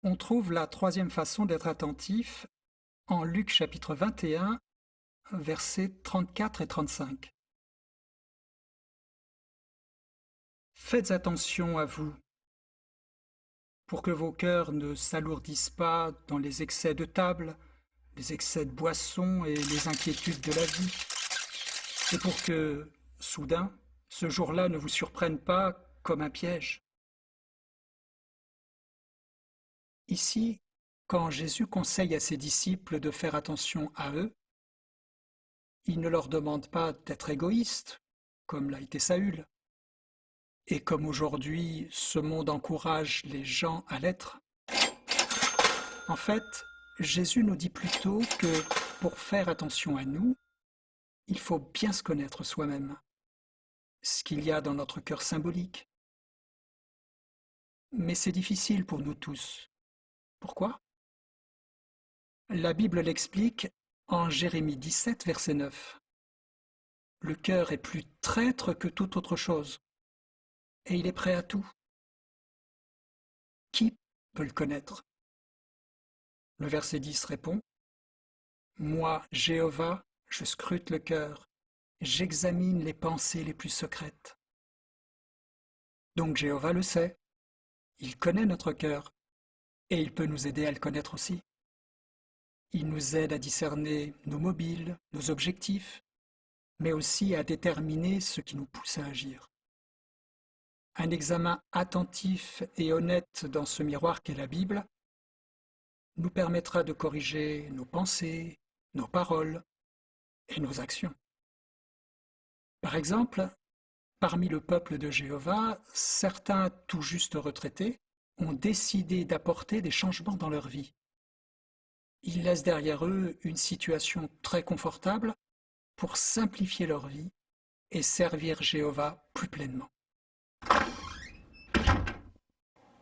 On trouve la troisième façon d'être attentif en Luc chapitre 21, versets 34 et 35. Faites attention à vous, pour que vos cœurs ne s'alourdissent pas dans les excès de table, les excès de boisson et les inquiétudes de la vie, et pour que, soudain, ce jour-là ne vous surprenne pas comme un piège. Ici, quand Jésus conseille à ses disciples de faire attention à eux, il ne leur demande pas d'être égoïstes, comme l'a été Saül, et comme aujourd'hui ce monde encourage les gens à l'être. En fait, Jésus nous dit plutôt que pour faire attention à nous, il faut bien se connaître soi-même, ce qu'il y a dans notre cœur symbolique. Mais c'est difficile pour nous tous. Pourquoi? La Bible l'explique en Jérémie 17, verset 9. Le cœur est plus traître que toute autre chose, et il est prêt à tout. Qui peut le connaître? Le verset 10 répond: Moi, Jéhovah, je scrute le cœur, j'examine les pensées les plus secrètes. Donc Jéhovah le sait, il connaît notre cœur, et il peut nous aider à le connaître aussi. Il nous aide à discerner nos mobiles, nos objectifs, mais aussi à déterminer ce qui nous pousse à agir. Un examen attentif et honnête dans ce miroir qu'est la Bible nous permettra de corriger nos pensées, nos paroles et nos actions. Par exemple, parmi le peuple de Jéhovah, certains tout juste retraités ont décidé d'apporter des changements dans leur vie. Ils laissent derrière eux une situation très confortable pour simplifier leur vie et servir Jéhovah plus pleinement.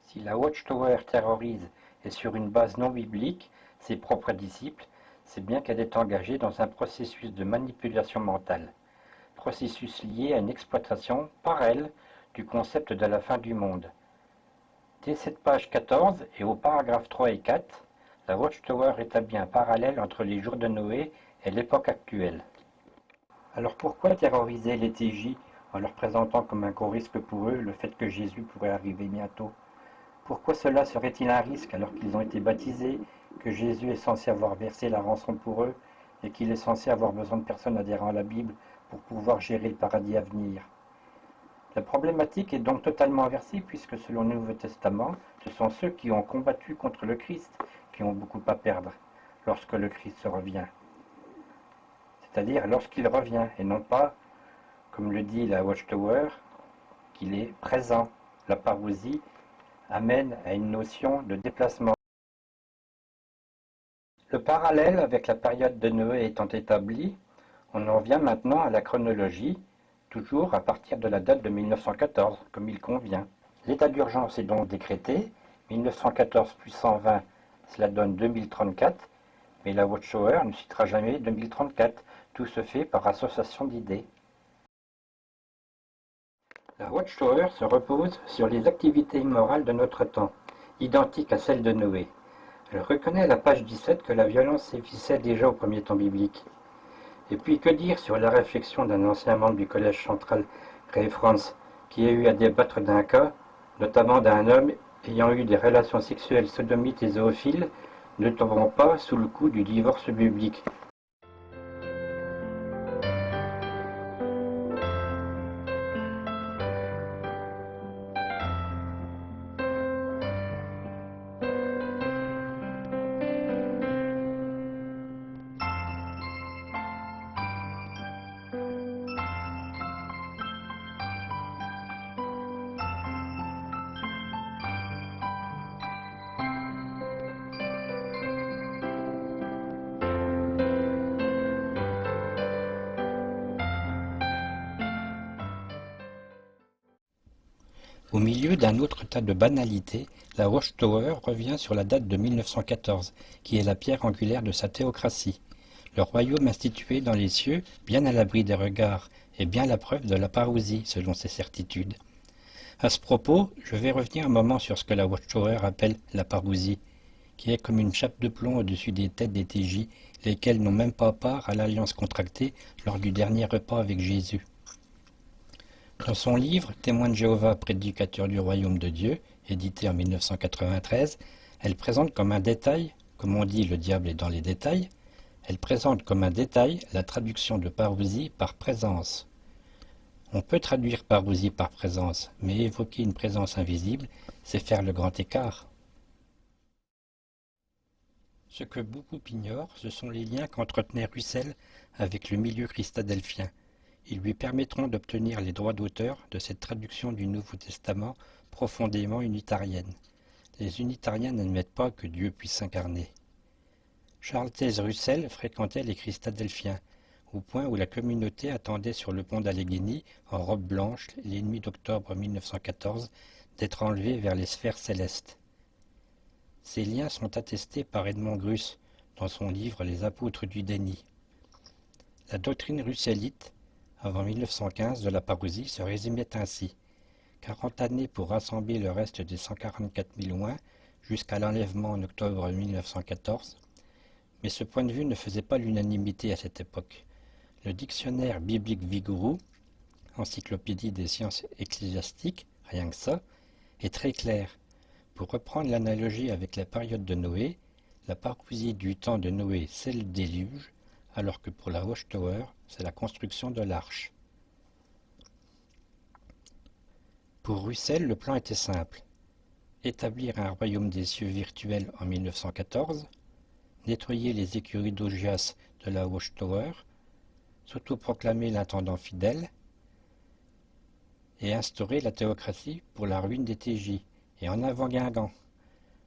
Si la Watchtower terrorise et sur une base non biblique ses propres disciples, c'est bien qu'elle est engagée dans un processus de manipulation mentale, processus lié à une exploitation par elle du concept de la fin du monde. Dès cette page 14 et au paragraphe 3 et 4, la Watchtower établit un parallèle entre les jours de Noé et l'époque actuelle. Alors pourquoi terroriser les TJ en leur présentant comme un gros risque pour eux le fait que Jésus pourrait arriver bientôt? Pourquoi cela serait-il un risque alors qu'ils ont été baptisés, que Jésus est censé avoir versé la rançon pour eux et qu'il est censé avoir besoin de personnes adhérant à la Bible pour pouvoir gérer le paradis à venir? La problématique est donc totalement inversée puisque selon le Nouveau Testament, ce sont ceux qui ont combattu contre le Christ qui ont beaucoup à perdre lorsque le Christ revient. C'est-à-dire lorsqu'il revient et non pas, comme le dit la Watchtower, qu'il est présent. La parousie amène à une notion de déplacement. Le parallèle avec la période de Noé étant établi, on en vient maintenant à la chronologie, toujours à partir de la date de 1914, comme il convient. L'état d'urgence est donc décrété, 1914 plus 120, cela donne 2034, mais la Watchtower ne citera jamais 2034, tout se fait par association d'idées. La Watchtower se repose sur les activités immorales de notre temps, identiques à celles de Noé. Elle reconnaît à la page 17 que la violence sévissait déjà au premier temps biblique. Et puis que dire sur la réflexion d'un ancien membre du Collège central, Ray France, qui a eu à débattre d'un cas, notamment d'un homme ayant eu des relations sexuelles sodomites et zoophiles, ne tombant pas sous le coup du divorce biblique. Au milieu d'un autre tas de banalités, la Watchtower revient sur la date de 1914, qui est la pierre angulaire de sa théocratie. Le royaume institué dans les cieux, bien à l'abri des regards, est bien la preuve de la parousie, selon ses certitudes. À ce propos, je vais revenir un moment sur ce que la Watchtower appelle la parousie. qui est comme une chape de plomb au-dessus des têtes des TJ, lesquels n'ont même pas part à l'alliance contractée lors du dernier repas avec Jésus. Dans son livre « Témoin de Jéhovah, prédicateur du royaume de Dieu », édité en 1993, elle présente comme un détail, comme on dit le diable est dans les détails, elle présente comme un détail la traduction de parousie par présence. On peut traduire parousie par présence, mais évoquer une présence invisible, c'est faire le grand écart. Ce que beaucoup ignorent, ce sont les liens qu'entretenait Russell avec le milieu christadelphien. Ils lui permettront d'obtenir les droits d'auteur de cette traduction du Nouveau Testament profondément unitarienne. Les unitariens n'admettent pas que Dieu puisse s'incarner. Charles Taze Russell fréquentait les christadelphiens, au point où la communauté attendait sur le pont d'Allegheny, en robe blanche, les nuits d'octobre 1914, d'être enlevé vers les sphères célestes. Ces liens sont attestés par Edmond Gruss dans son livre Les apôtres du déni. La doctrine russellite, avant 1915, de la parousie se résumait ainsi. 40 années pour rassembler le reste des 144 000 oins jusqu'à l'enlèvement en octobre 1914. Mais ce point de vue ne faisait pas l'unanimité à cette époque. Le dictionnaire biblique Vigoureux, encyclopédie des sciences ecclésiastiques, rien que ça, est très clair. Pour reprendre l'analogie avec la période de Noé, la parousie du temps de Noé, c'est le déluge, alors que pour la Watchtower, c'est la construction de l'arche. Pour Russell, le plan était simple. Établir un royaume des cieux virtuel en 1914, nettoyer les écuries d'Augias de la Watchtower, s'autoproclamer l'intendant fidèle et instaurer la théocratie pour la ruine des TJ, et en avant Guingamp.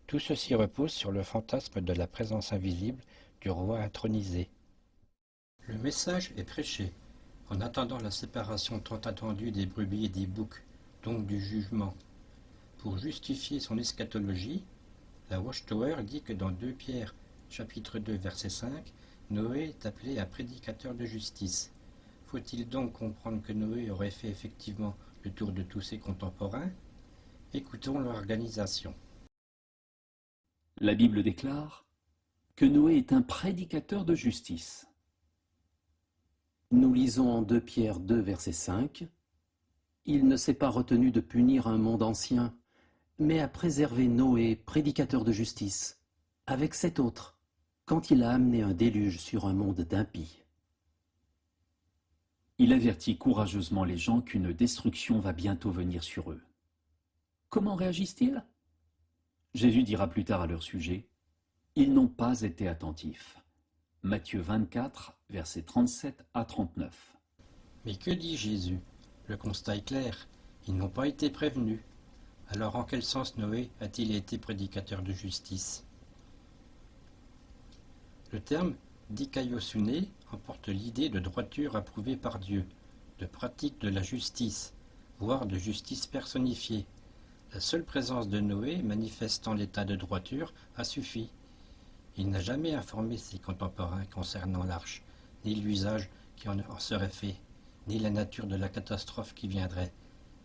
Tout ceci repose sur le fantasme de la présence invisible du roi intronisé. Le message est prêché, en attendant la séparation tant attendue des brebis et des boucs, donc du jugement. Pour justifier son eschatologie, la Watchtower dit que dans 2 Pierre, chapitre 2, verset 5, Noé est appelé un prédicateur de justice. Faut-il donc comprendre que Noé aurait fait effectivement le tour de tous ses contemporains? Écoutons l'organisation. La Bible déclare que Noé est un prédicateur de justice. Nous lisons en 2 Pierre 2, verset 5, « Il ne s'est pas retenu de punir un monde ancien, mais a préservé Noé, prédicateur de justice, avec 7 autres, quand il a amené un déluge sur un monde d'impies. » Il avertit courageusement les gens qu'une destruction va bientôt venir sur eux. Comment réagissent-ils? Jésus dira plus tard à leur sujet, « Ils n'ont pas été attentifs. » Matthieu 24, versets 37 à 39. Mais que dit Jésus? Le constat est clair, ils n'ont pas été prévenus. Alors en quel sens Noé a-t-il été prédicateur de justice? Le terme dikaiosune emporte l'idée de droiture approuvée par Dieu, de pratique de la justice, voire de justice personnifiée. La seule présence de Noé manifestant l'état de droiture a suffi. Il n'a jamais informé ses contemporains concernant l'arche, ni l'usage qui en serait fait, ni la nature de la catastrophe qui viendrait.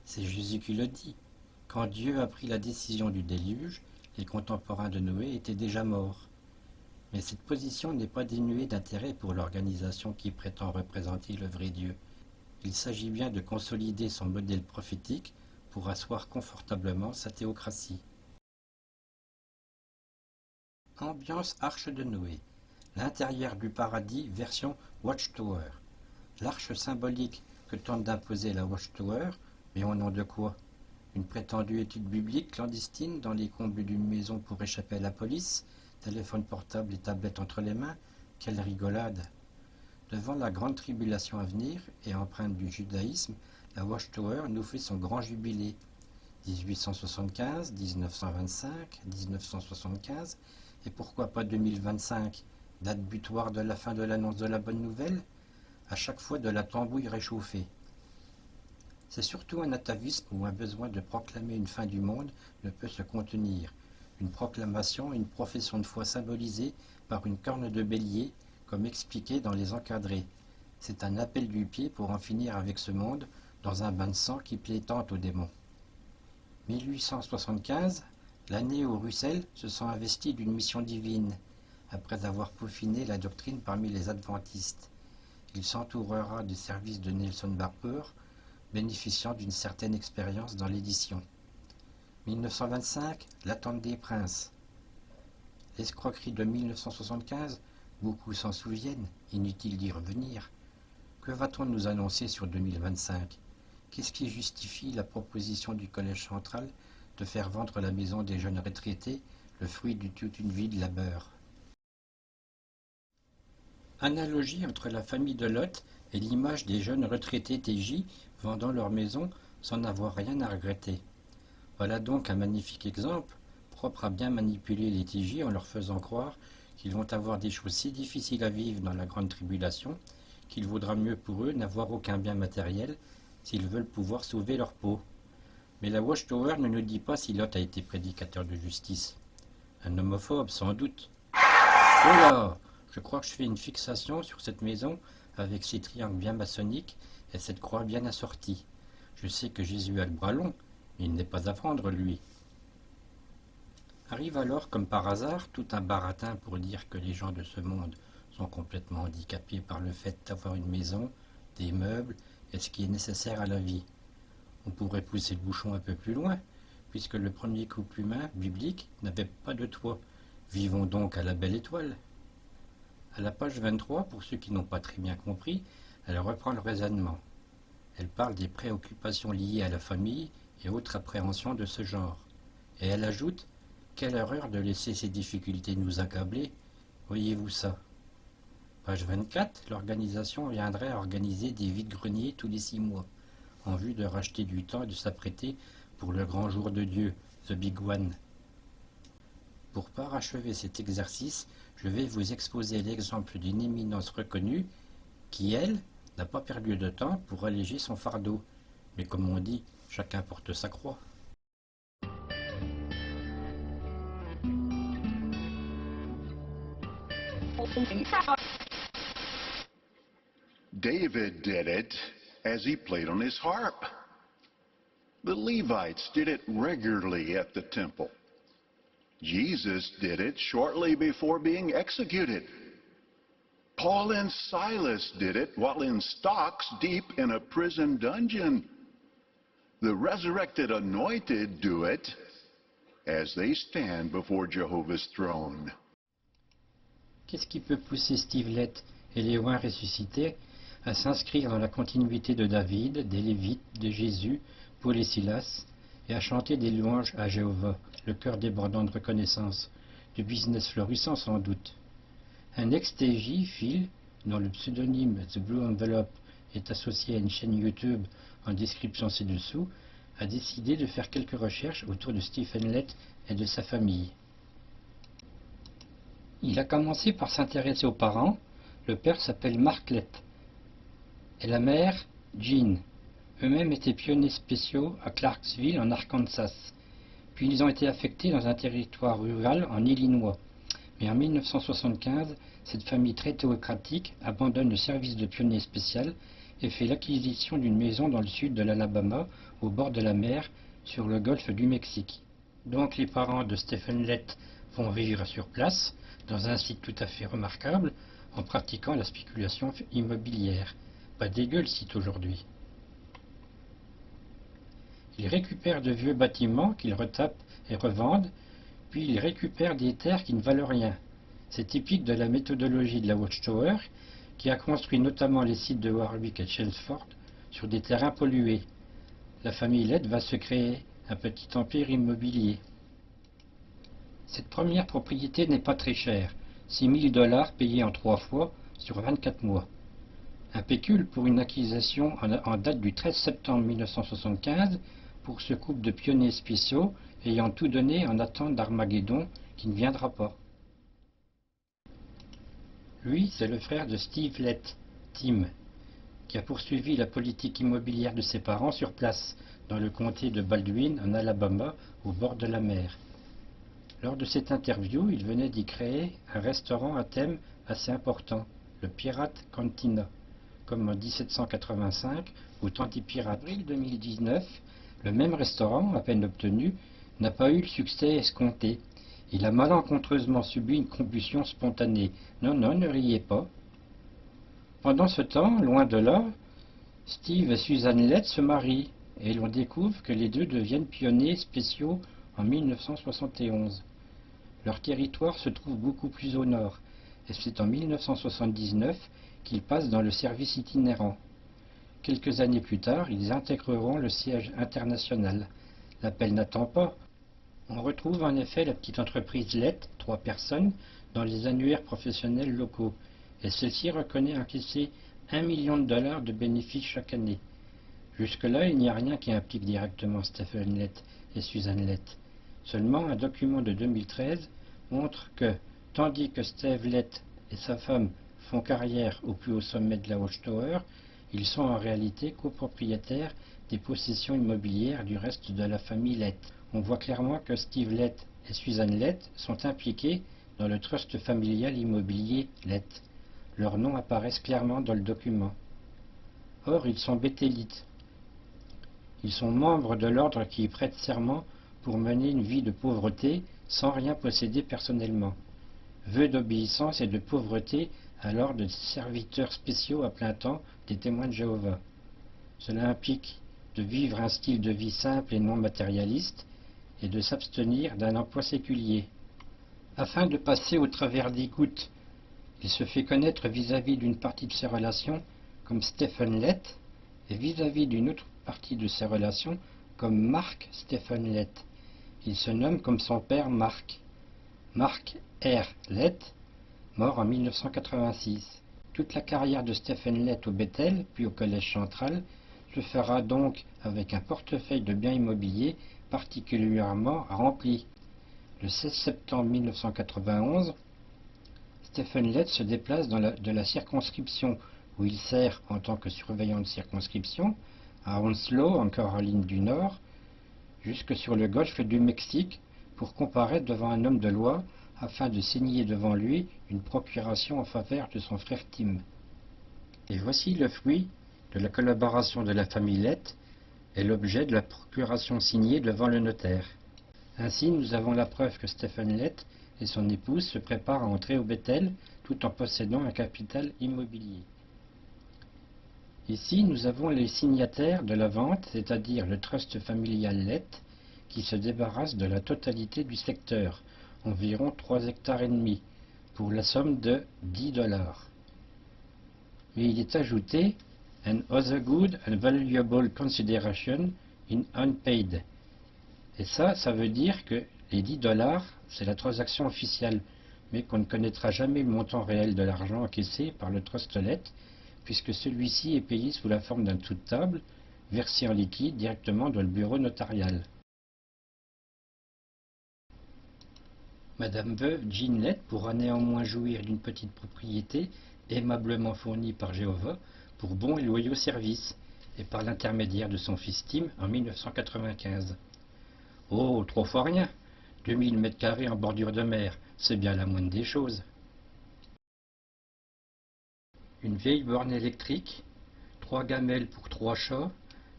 C'est Jésus qui le dit. Quand Dieu a pris la décision du déluge, les contemporains de Noé étaient déjà morts. Mais cette position n'est pas dénuée d'intérêt pour l'organisation qui prétend représenter le vrai Dieu. Il s'agit bien de consolider son modèle prophétique pour asseoir confortablement sa théocratie. Ambiance Arche de Noé. L'intérieur du paradis version Watchtower. L'arche symbolique que tente d'imposer la Watchtower, mais au nom de quoi? Une prétendue étude biblique clandestine dans les combles d'une maison pour échapper à la police, téléphone portable et tablette entre les mains? Quelle rigolade! Devant la grande tribulation à venir et empreinte du judaïsme, la Watchtower nous fait son grand jubilé. 1875, 1925, 1975, et pourquoi pas 2025, date butoir de la fin de l'annonce de la bonne nouvelle, à chaque fois de la tambouille réchauffée. C'est surtout un atavisme où un besoin de proclamer une fin du monde ne peut se contenir, une proclamation, une profession de foi symbolisée par une corne de bélier, comme expliqué dans les encadrés. C'est un appel du pied pour en finir avec ce monde, dans un bain de sang qui plaît tant aux démons. 1875, L'année où Russell se sent investi d'une mission divine, après avoir peaufiné la doctrine parmi les adventistes. Il s'entourera du service de Nelson Barber, bénéficiant d'une certaine expérience dans l'édition. 1925, l'attente des princes. L'escroquerie de 1975, beaucoup s'en souviennent, inutile d'y revenir. Que va-t-on nous annoncer sur 2025? Qu'est-ce qui justifie la proposition du Collège central de faire vendre la maison des jeunes retraités, le fruit de toute une vie de labeur? Analogie entre la famille de Lot et l'image des jeunes retraités TJ vendant leur maison sans n'avoir rien à regretter. Voilà donc un magnifique exemple, propre à bien manipuler les TJ en leur faisant croire qu'ils vont avoir des choses si difficiles à vivre dans la grande tribulation qu'il vaudra mieux pour eux n'avoir aucun bien matériel s'ils veulent pouvoir sauver leur peau. Mais la Watchtower ne nous dit pas si Lot a été prédicateur de justice. Un homophobe, sans doute. Oh là! Je crois que je fais une fixation sur cette maison avec ses triangles bien maçonniques et cette croix bien assortie. Je sais que Jésus a le bras long, mais il n'est pas à vendre, lui. Arrive alors, comme par hasard, tout un baratin pour dire que les gens de ce monde sont complètement handicapés par le fait d'avoir une maison, des meubles et ce qui est nécessaire à la vie. On pourrait pousser le bouchon un peu plus loin, puisque le premier couple humain biblique n'avait pas de toit. Vivons donc à la belle étoile. À la page 23, pour ceux qui n'ont pas très bien compris, elle reprend le raisonnement. Elle parle des préoccupations liées à la famille et autres appréhensions de ce genre. Et elle ajoute « Quelle erreur de laisser ces difficultés nous accabler, voyez-vous ça ?» Page 24, l'organisation viendrait à organiser des vides-greniers tous les 6 mois, en vue de racheter du temps et de s'apprêter pour le grand jour de Dieu, The Big One. Pour parachever cet exercice, je vais vous exposer l'exemple d'une éminence reconnue qui, elle, n'a pas perdu de temps pour alléger son fardeau. Mais comme on dit, chacun porte sa croix. David did it as he played on his harp. The Levites did it regularly at the temple. Jesus did it shortly before being executed. Paul and Silas did it while in stocks deep in a prison dungeon. The resurrected anointed do it as they stand before Jehovah's throne. Qu'est-ce qui peut pousser Steve Lett et les oins ressuscités à s'inscrire dans la continuité de David, des Lévites, de Jésus, Paul et Silas, et à chanter des louanges à Jéhovah, le cœur débordant de reconnaissance, du business florissant sans doute? Un ex-TJ, Phil, dont le pseudonyme The Blue Envelope est associé à une chaîne YouTube en description ci-dessous, a décidé de faire quelques recherches autour de Stephen Lett et de sa famille. Il a commencé par s'intéresser aux parents. Le père s'appelle Mark Lett et la mère, Jean. Eux-mêmes étaient pionniers spéciaux à Clarksville, en Arkansas. Puis ils ont été affectés dans un territoire rural en Illinois. Mais en 1975, cette famille très théocratique abandonne le service de pionnier spécial et fait l'acquisition d'une maison dans le sud de l'Alabama, au bord de la mer, sur le golfe du Mexique. Donc les parents de Stephen Lett vont vivre sur place, dans un site tout à fait remarquable, en pratiquant la spéculation immobilière. Pas dégueu le site aujourd'hui. Ils récupèrent de vieux bâtiments qu'ils retapent et revendent, puis ils récupèrent des terres qui ne valent rien. C'est typique de la méthodologie de la Watchtower, qui a construit notamment les sites de Warwick et Chelmsford sur des terrains pollués. La famille Lett va se créer un petit empire immobilier. Cette première propriété n'est pas très chère, 6 000 $ payés en 3 fois sur 24 mois. Un pécule pour une acquisition en date du 13 septembre 1975 pour ce couple de pionniers spéciaux ayant tout donné en attente d'Armageddon qui ne viendra pas. Lui, c'est le frère de Steve Lett, Tim, qui a poursuivi la politique immobilière de ses parents sur place, dans le comté de Baldwin, en Alabama, au bord de la mer. Lors de cette interview, il venait d'y créer un restaurant à thème assez important, le Pirate Cantina, comme en 1785, au temps des pirates. En avril 2019, le même restaurant, à peine obtenu, n'a pas eu le succès escompté. Il a malencontreusement subi une combustion spontanée. Non, non, ne riez pas. Pendant ce temps, loin de là, Steve et Susan Lett se marient et l'on découvre que les deux deviennent pionniers spéciaux en 1971. Leur territoire se trouve beaucoup plus au nord et c'est en 1979 qu'ils passent dans le service itinérant. Quelques années plus tard, ils intégreront le siège international. L'appel n'attend pas. On retrouve en effet la petite entreprise Lett, 3 personnes, dans les annuaires professionnels locaux, et celle-ci reconnaît encaisser $1 million de bénéfices chaque année. Jusque-là, il n'y a rien qui implique directement Stephen Lett et Susan Lett. Seulement, un document de 2013 montre que, tandis que Steve Lett et sa femme font carrière au plus haut sommet de la Watchtower, ils sont en réalité copropriétaires des possessions immobilières du reste de la famille Lett. On voit clairement que Steve Lett et Susan Lett sont impliqués dans le trust familial immobilier Lett. Leurs noms apparaissent clairement dans le document. Or, ils sont béthélites. Ils sont membres de l'ordre qui y prête serment pour mener une vie de pauvreté sans rien posséder personnellement. Vœu d'obéissance et de pauvreté à l'ordre de serviteurs spéciaux à plein temps des témoins de Jéhovah. Cela implique de vivre un style de vie simple et non matérialiste et de s'abstenir d'un emploi séculier. Afin de passer au travers des gouttes, il se fait connaître vis-à-vis d'une partie de ses relations comme Stephen Lett et vis-à-vis d'une autre partie de ses relations comme Mark Stephen Lett. Il se nomme comme son père Mark. Mark R. Lett, mort en 1986. Toute la carrière de Stephen Lett au Bethel, puis au Collège central, se fera donc avec un portefeuille de biens immobiliers particulièrement rempli. Le 16 septembre 1991, Stephen Lett se déplace de la circonscription où il sert en tant que surveillant de circonscription, à Onslow, en Caroline du Nord, jusque sur le golfe du Mexique, pour comparaître devant un homme de loi afin de signer devant lui une procuration en faveur de son frère Tim. Et voici le fruit de la collaboration de la famille Lett et l'objet de la procuration signée devant le notaire. Ainsi, nous avons la preuve que Stephen Lett et son épouse se préparent à entrer au Bethel tout en possédant un capital immobilier. Ici, nous avons les signataires de la vente, c'est-à-dire le trust familial Lett, qui se débarrasse de la totalité du secteur, environ 3,5 hectares, pour la somme de $10. Mais il est ajouté « an other good and valuable consideration in unpaid ». Et ça veut dire que les $10, c'est la transaction officielle, mais qu'on ne connaîtra jamais le montant réel de l'argent encaissé par le trust Lett, puisque celui-ci est payé sous la forme d'un tout de table, versé en liquide directement dans le bureau notarial. Madame veuve Jean Lett pourra néanmoins jouir d'une petite propriété aimablement fournie par Jéhovah pour bons et loyaux services, et par l'intermédiaire de son fils Tim en 1995. Oh, 3 fois rien, 2000 mètres carrés en bordure de mer, c'est bien la moindre des choses. Une vieille borne électrique, 3 gamelles pour 3 chats,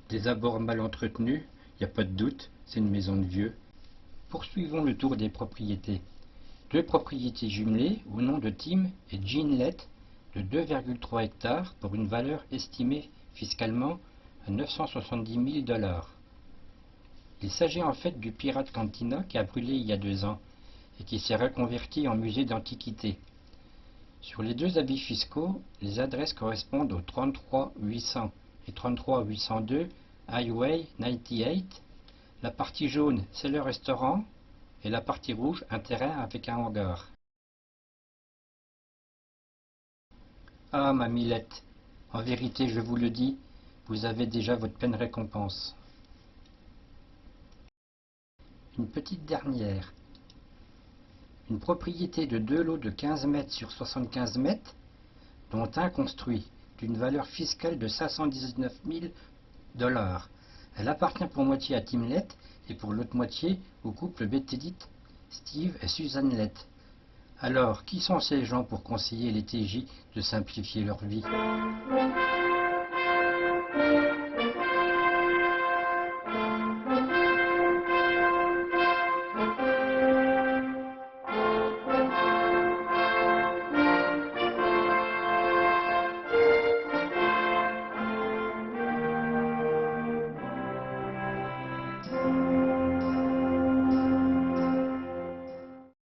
des abords mal entretenus, il n'y a pas de doute, c'est une maison de vieux. Poursuivons le tour des propriétés. 2 propriétés jumelées au nom de Tim et Jean Lett de 2,3 hectares pour une valeur estimée fiscalement à $970 000. Il s'agit en fait du Pirate Cantina qui a brûlé il y a 2 ans et qui s'est reconverti en musée d'antiquités. Sur les 2 avis fiscaux, les adresses correspondent au 33 800 et 33 802 Highway 98. La partie jaune, c'est le restaurant, et la partie rouge, un terrain avec un hangar. Ah, mamie Lett, en vérité, je vous le dis, vous avez déjà votre pleine récompense. Une petite dernière. Une propriété de 2 lots de 15 mètres sur 75 mètres, dont un construit d'une valeur fiscale de $519 000. Elle appartient pour moitié à Tim Lett et pour l'autre moitié au couple béthélite Steve et Susan Lett. Alors, qui sont ces gens pour conseiller les TJ de simplifier leur vie ?